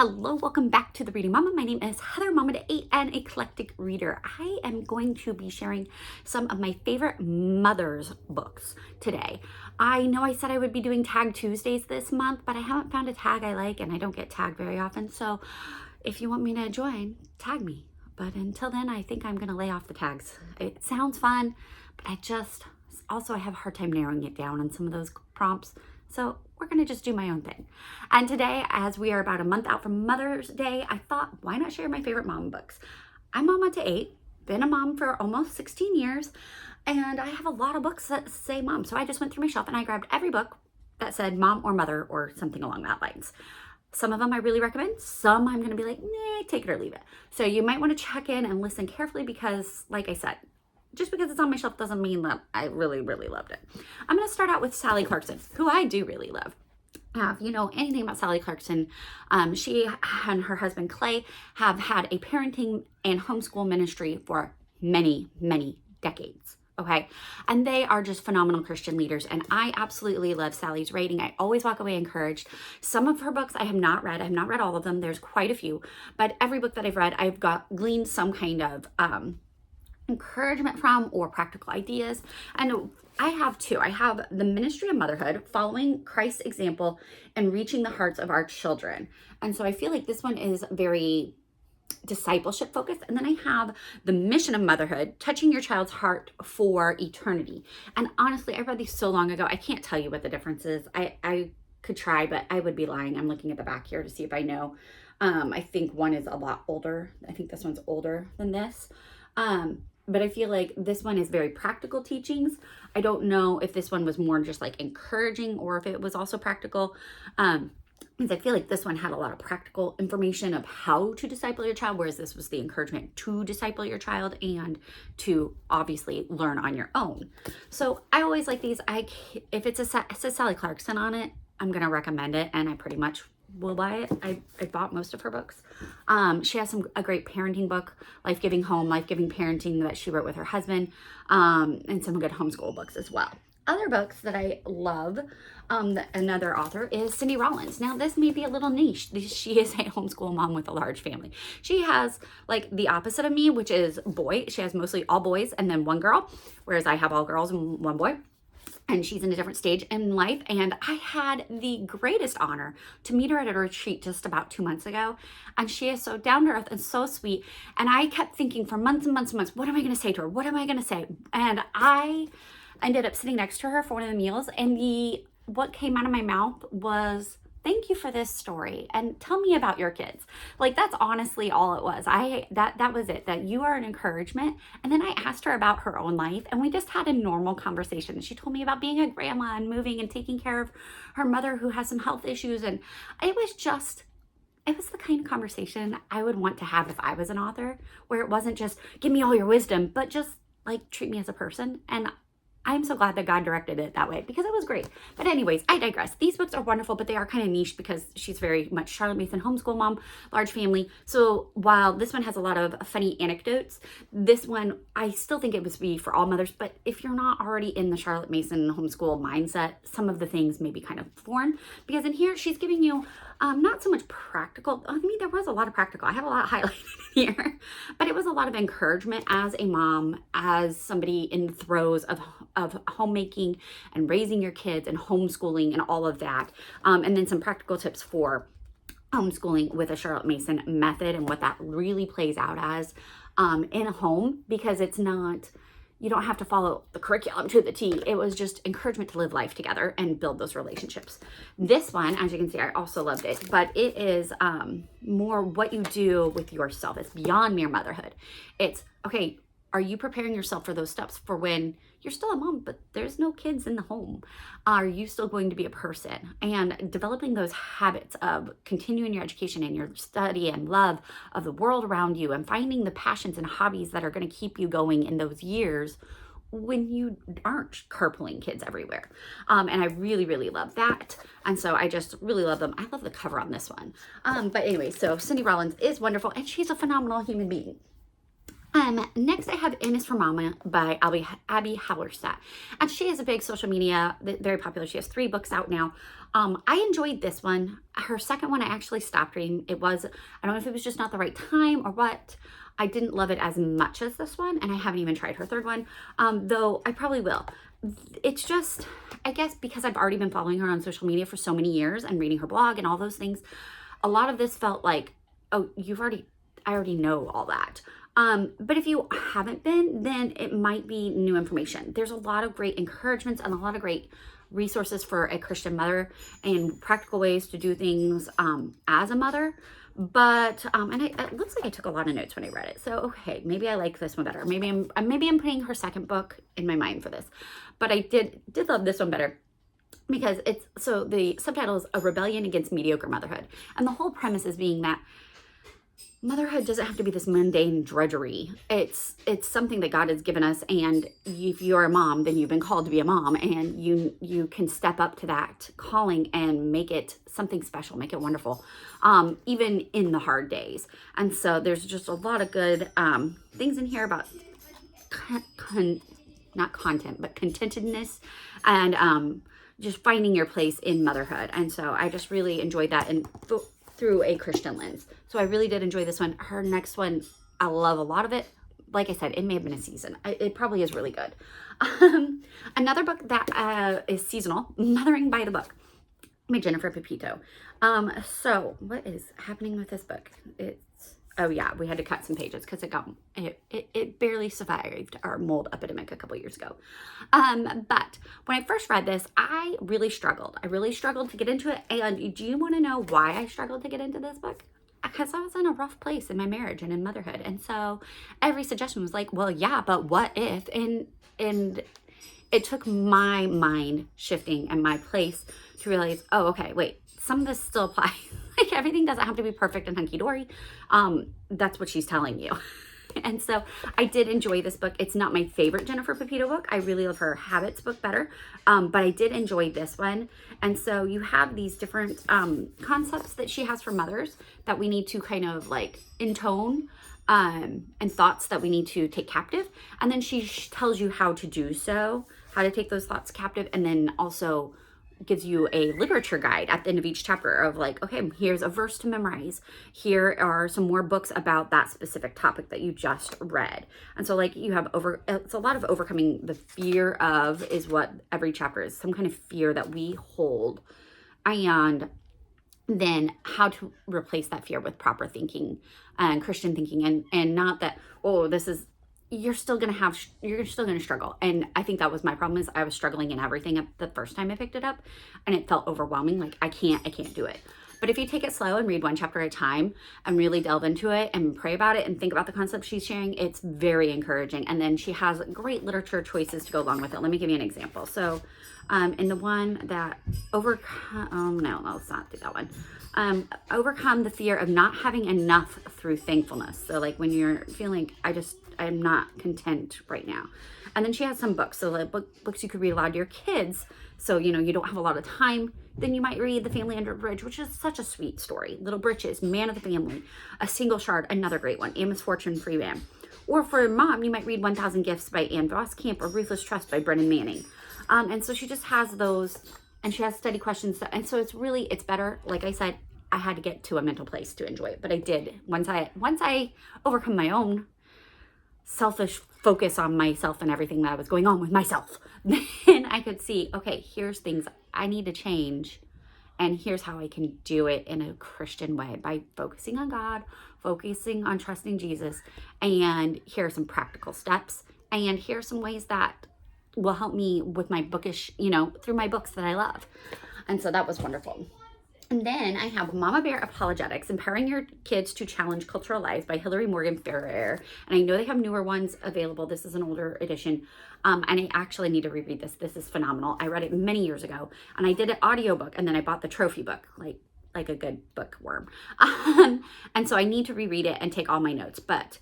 Hello, welcome back to The Reading Mama. My name is Heather, Mama to 8, an eclectic reader. I am going to be sharing some of my favorite mother's books today. I know I said I would be doing Tag Tuesdays this month, but I haven't found a tag I like, and I don't get tagged very often. So if you want me to join, tag me. But until then, I think I'm going to lay off the tags. It sounds fun, but I have a hard time narrowing it down on some of those prompts. So we're going to just do my own thing. And today, as we are about a month out from Mother's Day, I thought, why not share my favorite mom books? I'm Mama to 8, been a mom for almost 16 years, and I have a lot of books that say mom. So I just went through my shelf and I grabbed every book that said mom or mother or something along that lines. Some of them I really recommend. Some I'm going to be like, nah, take it or leave it. So you might want to check in and listen carefully because, like I said, just because it's on my shelf doesn't mean that I really, really loved it. I'm going to start out with Sally Clarkson, who I do really love. If you know anything about Sally Clarkson, she and her husband Clay have had a parenting and homeschool ministry for many, many decades. Okay. And they are just phenomenal Christian leaders. And I absolutely love Sally's writing. I always walk away encouraged. Some of her books I have not read. I have not read all of them. There's quite a few, but every book that I've read, I've gleaned some kind of, encouragement from or practical ideas. And I have two. I have The Ministry of Motherhood, Following Christ's Example and Reaching the Hearts of Our Children. And so I feel like this one is very discipleship focused. And then I have The Mission of Motherhood, Touching Your Child's Heart for Eternity. And honestly, I read these so long ago, I can't tell you what the difference is. I could try, but I would be lying. I'm looking at the back here to see if I know. I think one is a lot older. I think this one's older than this. But I feel like this one is very practical teachings. I don't know if this one was more just like encouraging or if it was also practical. Because I feel like this one had a lot of practical information of how to disciple your child, whereas this was the encouragement to disciple your child and to obviously learn on your own. So I always like these. If it says Sally Clarkson on it, I'm going to recommend it, and I pretty much will buy it. I bought most of her books. She has a great parenting book, Life Giving Home, Life Giving Parenting, that she wrote with her husband, and some good homeschool books as well. Other books that I love, another author is Cindy Rollins. Now, this may be a little niche. She is a homeschool mom with a large family. She has like the opposite of me, which is boy. She has mostly all boys and then one girl, whereas I have all girls and one boy. And she's in a different stage in life. And I had the greatest honor to meet her at a retreat just about 2 months ago. And she is so down to earth and so sweet. And I kept thinking for months and months and months, what am I going to say to her? What am I going to say? And I ended up sitting next to her for one of the meals. And what came out of my mouth was, thank you for this story and tell me about your kids. Like, that's honestly all it was. That was it, that you are an encouragement. And then I asked her about her own life and we just had a normal conversation. She told me about being a grandma and moving and taking care of her mother who has some health issues. And it was the kind of conversation I would want to have if I was an author, where it wasn't just give me all your wisdom, but just like treat me as a person. And I'm so glad that God directed it that way because it was great. But anyways, I digress. These books are wonderful, but they are kind of niche because she's very much Charlotte Mason homeschool mom, large family. So while this one has a lot of funny anecdotes, this one, I still think it was be for all mothers. But if you're not already in the Charlotte Mason homeschool mindset, some of the things may be kind of foreign, because in here she's giving you not so much practical. I mean, there was a lot of practical. I have a lot highlighted here, but it was a lot of encouragement as a mom, as somebody in the throes of homemaking and raising your kids and homeschooling and all of that. And then some practical tips for homeschooling with a Charlotte Mason method and what that really plays out as in a home, because it's not, you don't have to follow the curriculum to the T. It was just encouragement to live life together and build those relationships. This one, as you can see, I also loved it, but it is more what you do with yourself. It's beyond mere motherhood. It's, okay, are you preparing yourself for those steps for when you're still a mom, but there's no kids in the home? Are you still going to be a person? And developing those habits of continuing your education and your study and love of the world around you and finding the passions and hobbies that are going to keep you going in those years when you aren't carpooling kids everywhere. And I really, really love that. And so I just really love them. I love the cover on this one. But anyway, so Cindy Rollins is wonderful and she's a phenomenal human being. Next I have M is for Mama by Abby Hallerstadt. And she is a big social media, very popular. She has 3 books out now. I enjoyed this one. Her second one I actually stopped reading. I don't know if it was just not the right time or what. I didn't love it as much as this one, and I haven't even tried her third one, though I probably will. It's just, I guess because I've already been following her on social media for so many years and reading her blog and all those things, a lot of this felt like, oh, I already know all that. But if you haven't been, then it might be new information. There's a lot of great encouragements and a lot of great resources for a Christian mother and practical ways to do things as a mother. But and it looks like I took a lot of notes when I read it. So okay, maybe I like this one better. Maybe I'm putting her second book in my mind for this. But I did love this one better, because the subtitle is A Rebellion Against Mediocre Motherhood. And the whole premise is being that motherhood doesn't have to be this mundane drudgery. It's something that God has given us, and if you're a mom, then you've been called to be a mom, and you can step up to that calling and make it something special, make it wonderful, even in the hard days. And so there's just a lot of good things in here about not content, but contentedness, and just finding your place in motherhood. And so I just really enjoyed that, and through a Christian lens. So I really did enjoy this one. Her next one, I love a lot of it. Like I said, it may have been a season. It probably is really good. Another book that is seasonal, Mothering by the Book by Jennifer Pepito. So what is happening with this book? Oh yeah, we had to cut some pages because it barely survived our mold epidemic a couple years ago. But when I first read this, I really struggled. To get into it. And do you want to know why I struggled to get into this book? Because I was in a rough place in my marriage and in motherhood. And so every suggestion was like, well, yeah, but what if? And it took my mind shifting and my place to realize, oh, okay, wait, some of this still applies. Like everything doesn't have to be perfect and hunky-dory. That's what she's telling you. And so I did enjoy this book. It's not my favorite Jennifer Pepito book. I really love her Habits book better. But I did enjoy this one. And so you have these different concepts that she has for mothers that we need to kind of like intone, and thoughts that we need to take captive. And then she tells you how to do so, how to take those thoughts captive, and then also gives you a literature guide at the end of each chapter of like, okay, here's a verse to memorize. Here are some more books about that specific topic that you just read. And so like you have it's a lot of overcoming the fear of, is what every chapter is, some kind of fear that we hold, and then how to replace that fear with proper thinking and Christian thinking, and not that, oh, you're still going to struggle. And I think that was my problem, is I was struggling in everything the first time I picked it up, and it felt overwhelming. Like I can't do it. But if you take it slow and read one chapter at a time and really delve into it and pray about it and think about the concepts she's sharing, it's very encouraging. And then she has great literature choices to go along with it. Let me give you an example. So in the one that no, let's not do that one. Overcome the fear of not having enough through thankfulness. So like when you're feeling, I'm not content right now. And then she has some books. So like books you could read aloud to your kids. So, you don't have a lot of time. Then you might read The Family Under a Bridge, which is such a sweet story. Little Britches, Man of the Family, A Single Shard, another great one. Amos Fortune, Free Man. Or for a mom, you might read 1,000 Gifts by Anne Voskamp or Ruthless Trust by Brennan Manning. And so she just has those, and she has study questions. And so it's better. Like I said, I had to get to a mental place to enjoy it. But I did. Once I overcome my own selfish focus on myself and everything that was going on with myself, then I could see, okay, here's things I need to change, and here's how I can do it in a Christian way by focusing on God, focusing on trusting Jesus, and here are some practical steps, and here are some ways that will help me with my bookish, through my books that I love. And so that was wonderful. And then I have Mama Bear Apologetics, Empowering Your Kids to Challenge Cultural Lies by Hillary Morgan Ferrer. And I know they have newer ones available. This is an older edition. And I actually need to reread this. This is phenomenal. I read it many years ago, and I did an audiobook, and then I bought the trophy book, like a good bookworm. And so I need to reread it and take all my notes. But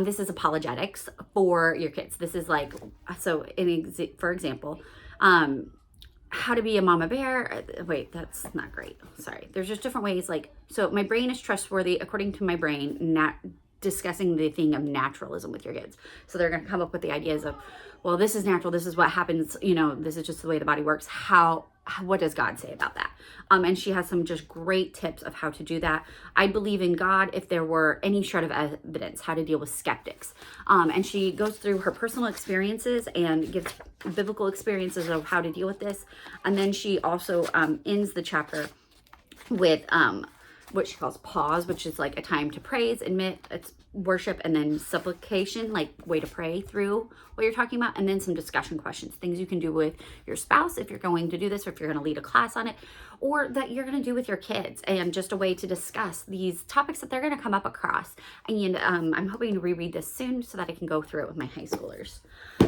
this is apologetics for your kids. This is like, so for example, how to be a mama bear. Wait, that's not great. Sorry. There's just different ways. Like, so my brain is trustworthy according to my brain. discussing the thing of naturalism with your kids. So they're going to come up with the ideas of, well, this is natural, this is what happens, this is just the way the body works. What does God say about that? And she has some just great tips of how to do that. I believe in God if there were any shred of evidence, how to deal with skeptics. And she goes through her personal experiences and gives biblical experiences of how to deal with this. And then she also ends the chapter with what she calls pause, which is like a time to praise, admit, it's worship, and then supplication, like way to pray through what you're talking about, and then some discussion questions, things you can do with your spouse if you're going to do this, or if you're going to lead a class on it, or that you're going to do with your kids, and just a way to discuss these topics that they're going to come up across. And I'm hoping to reread this soon so that I can go through it with my high schoolers.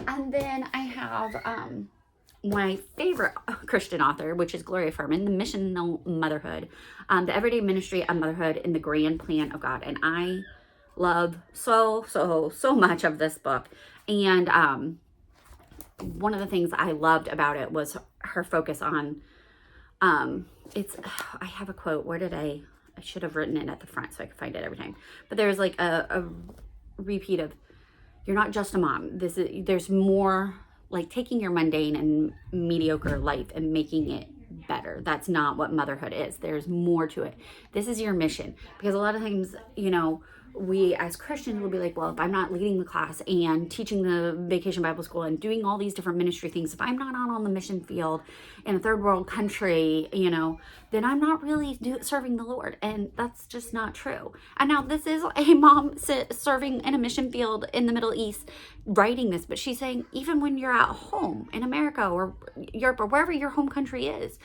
And then I have my favorite Christian author, which is Gloria Furman, The Missional Motherhood, the Everyday Ministry of Motherhood in the Grand Plan of God. And I love so much of this book. And one of the things I loved about it was her focus on, I have a quote, I should have written it at the front so I could find it every time. But there's like a repeat of, you're not just a mom. There's more, like taking your mundane and mediocre life and making it better. That's not what motherhood is. There's more to it. This is your mission. Because a lot of times, we as Christians will be like, well, if I'm not leading the class and teaching the Vacation Bible School and doing all these different ministry things, if I'm not out on the mission field in a third world country, then I'm not really serving the Lord. And that's just not true. And now this is a mom serving in a mission field in the Middle East writing this, but she's saying even when you're at home in America or Europe or wherever your home country is,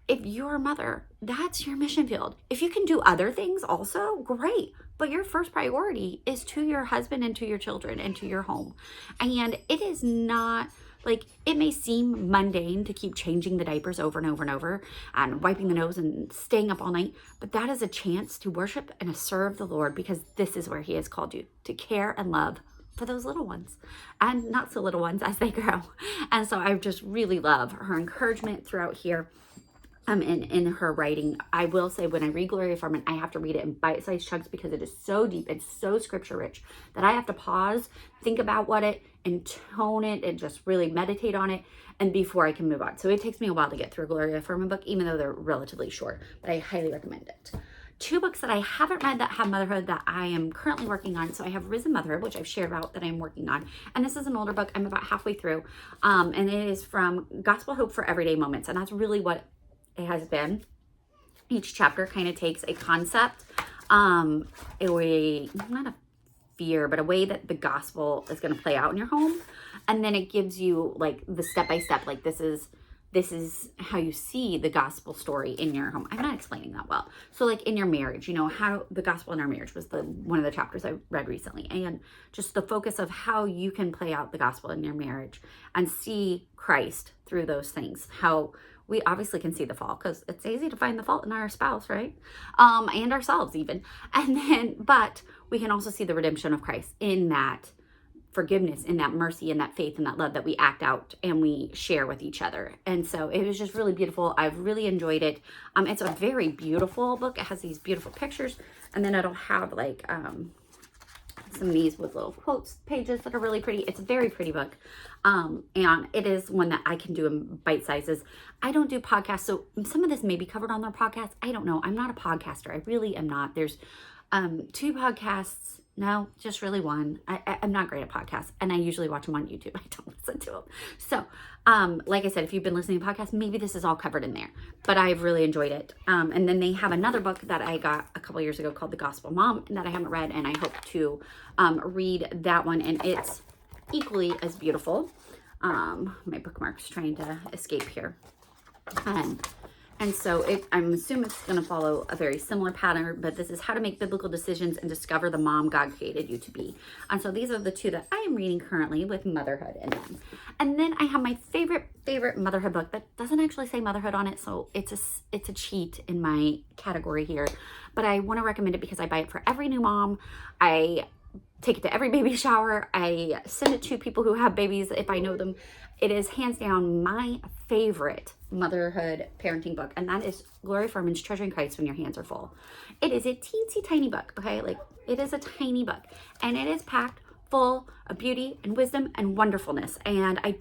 if you're a mother, that's your mission field. If you can do other things also, great. But your first priority is to your husband and to your children and to your home. And it is not, like, it may seem mundane to keep changing the diapers over and over and over and wiping the nose and staying up all night, but that is a chance to worship and to serve the Lord, because this is where He has called you, to care and love for those little ones and not so little ones as they grow. And so I just really love her encouragement throughout here. In her writing. I will say, when I read Gloria Furman, I have to read it in bite-sized chunks because it is so deep, it's so scripture rich that I have to pause, think about intone it, and just really meditate on it, and before I can move on. So it takes me a while to get through a Gloria Furman book, even though they're relatively short, but I highly recommend it. 2 books that I haven't read that have motherhood that I am currently working on. So I have Risen Motherhood, which I've shared about that I'm working on. And this is an older book. I'm about halfway through. And it is from Gospel Hope for Everyday Moments. And that's really what it has been. Each chapter kind of takes a concept, not a fear, but a way that the gospel is going to play out in your home. And then it gives you like the step-by-step, like this is how you see the gospel story in your home. I'm not explaining that well. So like in your marriage, how the gospel in our marriage was one of the chapters I read recently. And just the focus of how you can play out the gospel in your marriage and see Christ through those things. How we obviously can see the fault, because it's easy to find the fault in our spouse, right? And ourselves even. But we can also see the redemption of Christ in that forgiveness, in that mercy, in that faith, in that love that we act out and we share with each other. And so it was just really beautiful. I've really enjoyed it. It's a very beautiful book. It has these beautiful pictures, and then it'll have like some of these with little quotes pages that are really pretty. It's a very pretty book. And it is one that I can do in bite sizes. I don't do podcasts, so some of this may be covered on their podcast. I don't know. I'm not a podcaster. I really am not. There's 2 podcasts. No, just really one. I'm not great at podcasts, and I usually watch them on YouTube. I don't listen to them. So, like I said, if you've been listening to podcasts, maybe this is all covered in there, but I've really enjoyed it. And then they have another book that I got a couple years ago called The Gospel Mom that I haven't read, and I hope to read that one, and it's equally as beautiful. My bookmark's trying to escape here. And so I'm assuming it's going to follow a very similar pattern, but this is How to Make Biblical Decisions and Discover the Mom God Created You to Be. And so these are the 2 that I am reading currently with motherhood in them. And then I have my favorite motherhood book that doesn't actually say motherhood on it, so it's a cheat in my category here. But I want to recommend it because I buy it for every new mom. I take it to every baby shower. I send it to people who have babies if I know them. It is hands down my favorite motherhood parenting book, and that is Gloria Furman's Treasuring Christ When Your Hands Are Full. It is a teensy tiny book, okay? Like, it is a tiny book, and it is packed full of beauty and wisdom and wonderfulness, and I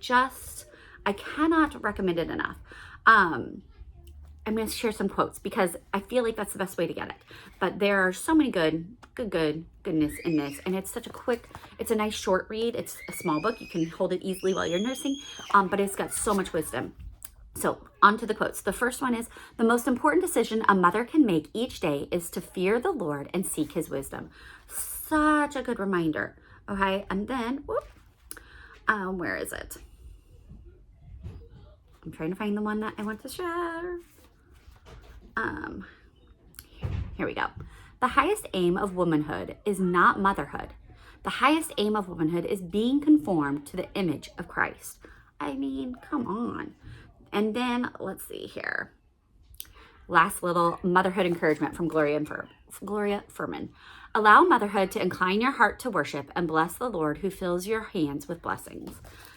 cannot recommend it enough. I'm going to share some quotes because I feel like that's the best way to get it. But there are so many goodness in this. And it's it's a nice short read. It's a small book. You can hold it easily while you're nursing, but it's got so much wisdom. So on to the quotes. The first one is, the most important decision a mother can make each day is to fear the Lord and seek his wisdom. Such a good reminder. Okay. And then, where is it? I'm trying to find the one that I want to share. Here we go. The highest aim of womanhood is not motherhood. The highest aim of womanhood is being conformed to the image of Christ. I mean, come on. And then let's see here. Last little motherhood encouragement from Gloria Furman. Allow motherhood to incline your heart to worship and bless the Lord who fills your hands with blessings.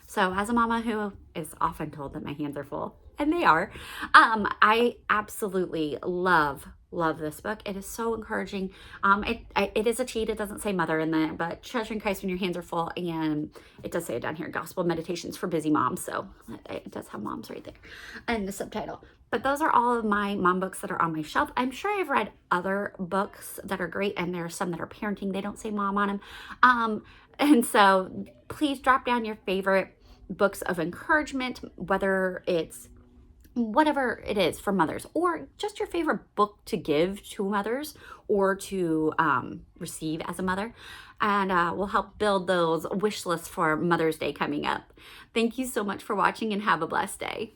So as a mama who is often told that my hands are full, and they are, I absolutely love this book. It is so encouraging. It is a cheat. It doesn't say mother in there, but Treasuring Christ When Your Hands Are Full, and it does say it down here, Gospel Meditations for Busy Moms. So it does have moms right there and the subtitle. But those are all of my mom books that are on my shelf. I'm sure I've read other books that are great, and there are some that are parenting. They don't say mom on them. And so please drop down your favorite books of encouragement, whether it's whatever it is for mothers, or just your favorite book to give to mothers or to receive as a mother. And we'll help build those wish lists for Mother's Day coming up. Thank you so much for watching, and have a blessed day.